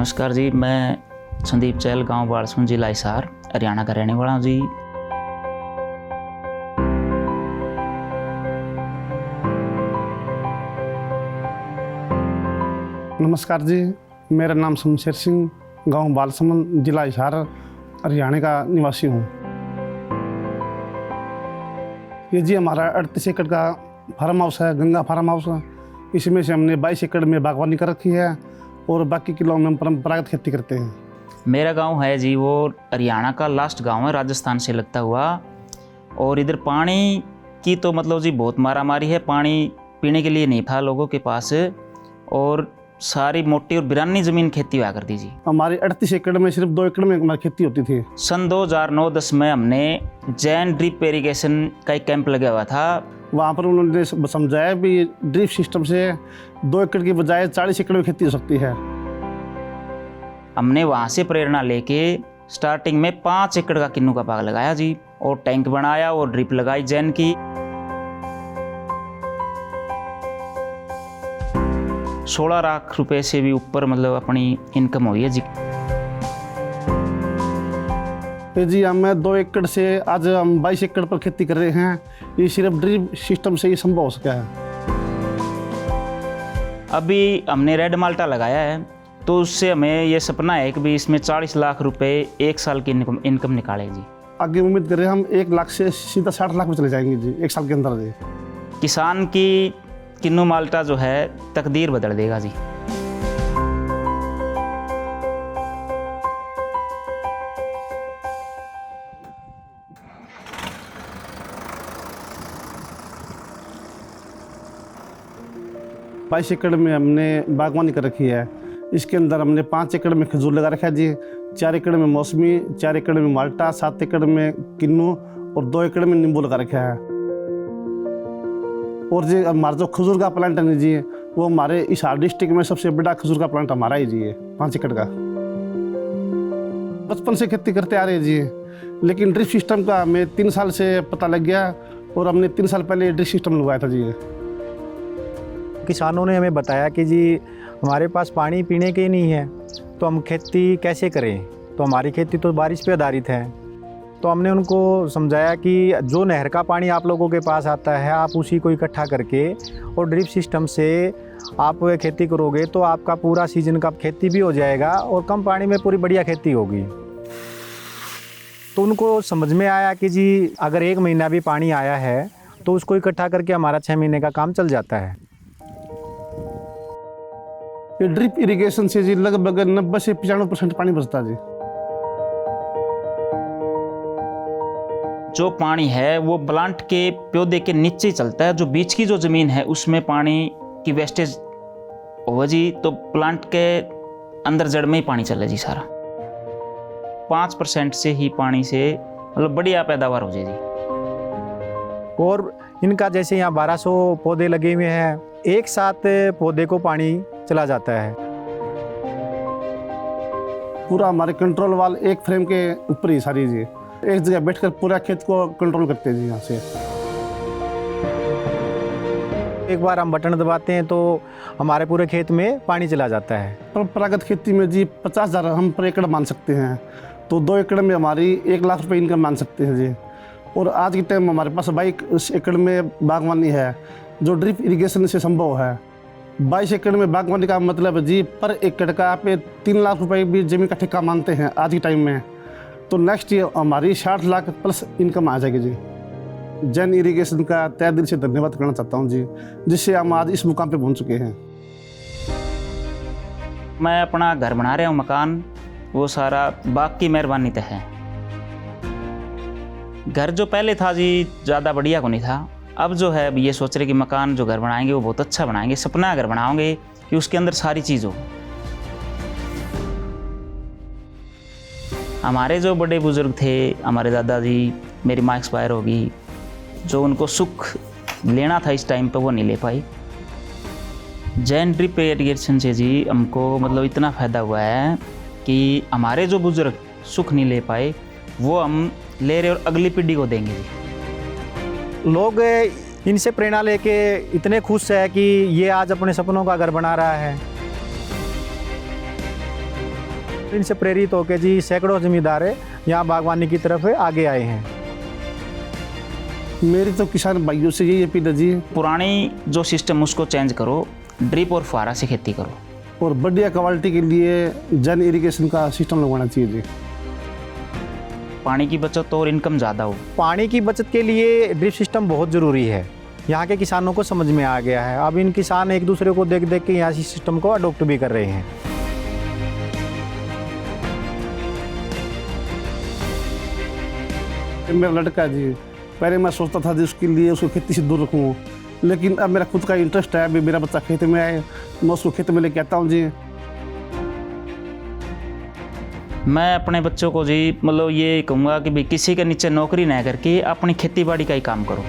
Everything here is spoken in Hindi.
नमस्कार जी, मैं संदीप चहल, गांव बालसुन, जिला हिसार, हरियाणा का रहने वाला हूँ जी। नमस्कार जी, मेरा नाम शमशेर सिंह, गांव बालसुन, जिला हिसार, हरियाणा का निवासी हूँ। ये जी हमारा 38 एकड़ का फार्म हाउस है, गंगा फार्म हाउस। इसमें से हमने 22 एकड़ में बागवानी कर रखी है और बाकी किलों में हम परंपरागत खेती करते हैं। मेरा गांव है जी, वो हरियाणा का लास्ट गांव है, राजस्थान से लगता हुआ। और इधर पानी की तो मतलब जी बहुत मारामारी है, पानी पीने के लिए नहीं था लोगों के पास, और सारी मोटी और बिरानी ज़मीन खेती हुआ करती जी। हमारी 38 एकड़ में सिर्फ 2 एकड़ में हमारी खेती होती थी। सन 2009-10 में हमने जैन ड्रिप इरिगेशन का एक कैंप लगा हुआ था। वहाँ पर उन्होंने समझाया भी ड्रिप सिस्टम से 2 एकड़ की बजाय 40 एकड़ में खेती हो सकती है। हमने वहाँ से प्रेरणा लेके स्टार्टिंग में 5 एकड़ का किन्नू का बाग लगाया जी, और टैंक बनाया और ड्रिप लगाई जैन की। 16 लाख रुपए से भी ऊपर मतलब अपनी इनकम हुई है जी। तो जी हमें 2 एकड़ से आज हम 22 एकड़ पर खेती कर रहे हैं। ये सिर्फ ड्रिप सिस्टम से ही संभव हो सका है। अभी हमने रेड माल्टा लगाया है, तो उससे हमें ये सपना है कि भी इसमें 40 लाख रुपए एक साल की इनकम निकाले जी। आगे उम्मीद करें हम 1 लाख से सीधा 60 लाख में चले जाएंगे जी, 1 साल के अंदर जी। किसान की किन्नू माल्टा जो है तकदीर बदल देगा जी। बाईस एकड़ में हमने बागवानी कर रखी है। इसके अंदर हमने 5 एकड़ में खजूर लगा रखा है जी, 4 एकड़ में मौसमी, 4 एकड़ में माल्टा, 7 एकड़ में किन्नू और 2 एकड़ में नींबू लगा रखा है। और जी हमारा जो खजूर का प्लांट है जी, वो हमारे हिसार डिस्ट्रिक्ट में सबसे बड़ा खजूर का प्लांट हमारा ही जी है, 5 एकड़ का। बचपन से खेती करते आ रहे हैं जी, लेकिन ड्रिप सिस्टम का हमें 3 साल से पता लग गया और हमने 3 साल पहले ड्रिप सिस्टम लगवाया था जी। किसानों ने हमें बताया कि जी हमारे पास पानी पीने के नहीं है, तो हम खेती कैसे करें। तो हमारी खेती तो बारिश पे आधारित है। तो हमने उनको समझाया कि जो नहर का पानी आप लोगों के पास आता है, आप उसी को इकट्ठा करके और ड्रिप सिस्टम से आप खेती करोगे तो आपका पूरा सीजन का खेती भी हो जाएगा और कम पानी में पूरी बढ़िया खेती होगी। तो उनको समझ में आया कि जी अगर 1 महीना भी पानी आया है तो उसको इकट्ठा करके हमारा 6 महीने का काम चल जाता है। ये ड्रिप इरिगेशन से जी लगभग 90 से 95% पानी बचता जी। जो पानी है वो प्लांट के पौधे के नीचे ही चलता है। जो बीच की जो ज़मीन है उसमें पानी की वेस्टेज हो जी, तो प्लांट के अंदर जड़ में ही पानी चले जी सारा। 5% से ही पानी से मतलब बढ़िया पैदावार हो जाएगी। और इनका जैसे यहाँ 1200 पौधे लगे हुए हैं, एक साथ पौधे को पानी चला जाता है। पूरा हमारे कंट्रोल वाल एक फ्रेम के ऊपर ही सारी जी, एक जगह बैठकर पूरा खेत को कंट्रोल करते हैं जी। यहाँ से एक बार हम बटन दबाते हैं तो हमारे पूरे खेत में पानी चला जाता है। परंपरागत खेती में जी 50,000 हम पर एकड़ मान सकते हैं, तो 2 एकड़ में हमारी 1 लाख रुपए इनकम मान सकते हैं जी। और आज के टाइम हमारे पास 22 एकड़ में बागवानी है जो ड्रिप इरिगेशन से संभव है। 22 एकड़ में बागवानी का मतलब जी पर एकड़ का आप 3 लाख रुपए भी जमीन का ठेका मानते हैं आज के टाइम में, तो नेक्स्ट ईयर हमारी 60 लाख प्लस इनकम आ जाएगी जी। जैन इरिगेशन का तहे दिल से धन्यवाद करना चाहता हूँ जी, जिससे हम आज इस मुकाम पे पहुँच चुके हैं। मैं अपना घर बना रहा हूँ, मकान, वो सारा बाग की मेहरबानी तो है। घर जो पहले था जी ज़्यादा बढ़िया को नहीं था। अब जो है ये सोच रहे कि मकान जो घर बनाएंगे वो बहुत अच्छा बनाएंगे। सपना घर बनाओगे कि उसके अंदर सारी चीज़ हो। हमारे जो बड़े बुजुर्ग थे, हमारे दादाजी, मेरी माँ एक्सपायर होगी, जो उनको सुख लेना था इस टाइम पे वो नहीं ले पाई। जैन ड्रिप इरिगेशन से जी हमको मतलब इतना फ़ायदा हुआ है कि हमारे जो बुजुर्ग सुख नहीं ले पाए वो हम ले रहे और अगली पीढ़ी को देंगे जी। लोग इनसे प्रेरणा लेके इतने खुश है कि ये आज अपने सपनों का घर बना रहा है। इनसे प्रेरित होकर जी सैकड़ों जमींदार यहाँ बागवानी की तरफ आगे आए हैं। मेरी तो किसान भाइयों से यही अपील है जी, पुरानी जो सिस्टम उसको चेंज करो, ड्रिप और फुहारा से खेती करो। और बढ़िया क्वालिटी के लिए जन इरिगेशन का सिस्टम लगवाना चाहिए जी। पानी की बचत और इनकम ज़्यादा हो। पानी की बचत के लिए ड्रिप सिस्टम बहुत ज़रूरी है। यहाँ के किसानों को समझ में आ गया है। अब इन किसान एक दूसरे को देख देख के यहाँ इस सिस्टम को अडोप्ट भी कर रहे हैं। मेरा लड़का जी, पहले मैं सोचता था जी उसके लिए उसको खेती से दूर रखूँ, लेकिन अब मेरा खुद का इंटरेस्ट है। अभी मेरा बच्चा खेत में आए, मैं उसको खेत में लेके आता हूँ जी। मैं अपने बच्चों को जी मतलब ये कहूँगा कि भाई किसी के नीचे नौकरी ना करके अपनी खेती बाड़ी का ही काम करो।